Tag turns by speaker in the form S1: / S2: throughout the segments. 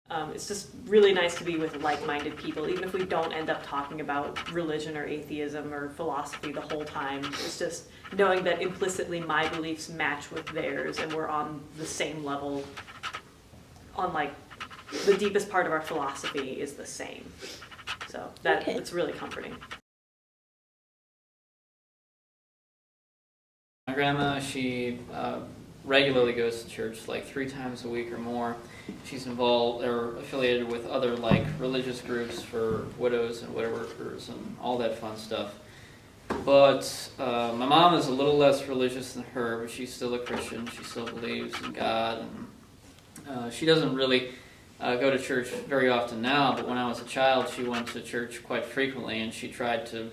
S1: It's just really nice to be with like-minded people, even if we don't end up talking about religion or atheism or philosophy the whole time. It's just knowing that implicitly my beliefs match with theirs and we're on the same level, on like the deepest part of our philosophy is the same. So it's really comforting.
S2: My grandma, she regularly goes to church like 3 times a week or more. She's involved or affiliated with other like religious groups for widows and widow workers and all that fun stuff. But my mom is a little less religious than her, but she's still a Christian. She still believes in God, and she doesn't really go to church very often now, but when I was a child, she went to church quite frequently, and she tried to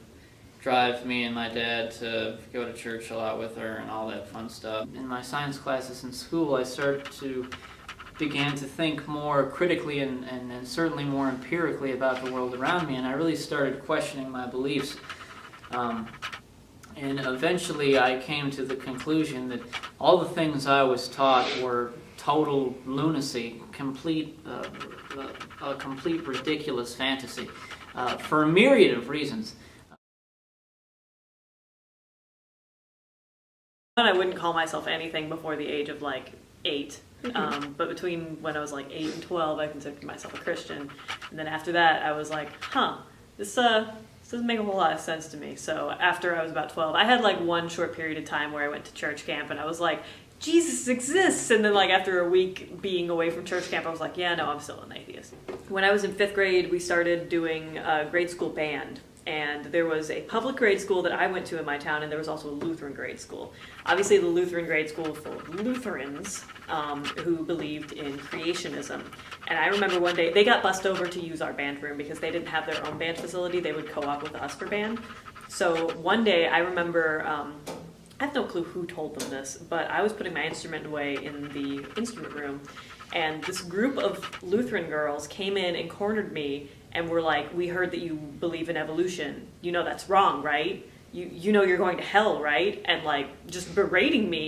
S2: drive me and my dad to go to church a lot with her and all that fun stuff. In my science classes in school, I began to think more critically and certainly more empirically about the world around me, and I really started questioning my beliefs. And eventually I came to the conclusion that all the things I was taught were total lunacy, a complete ridiculous fantasy, for a myriad of reasons.
S1: I wouldn't call myself anything before the age of like 8. But between when I was like 8 and 12, I considered myself a Christian. And then after that, I was like, this doesn't make a whole lot of sense to me. So after I was about 12, I had like one short period of time where I went to church camp and I was like, Jesus exists. And then like after a week being away from church camp, I was like, yeah, no, I'm still an atheist. When I was in 5th grade, we started doing a grade school band. And there was a public grade school that I went to in my town, and there was also a Lutheran grade school. Obviously, the Lutheran grade school full of Lutherans who believed in creationism. And I remember one day, they got bussed over to use our band room because they didn't have their own band facility. They would co-op with us for band. So one day, I remember, I have no clue who told them this, but I was putting my instrument away in the instrument room, and this group of Lutheran girls came in and cornered me and were like, we heard that you believe in evolution. You know that's wrong, right? You know you're going to hell, right? And like just berating me.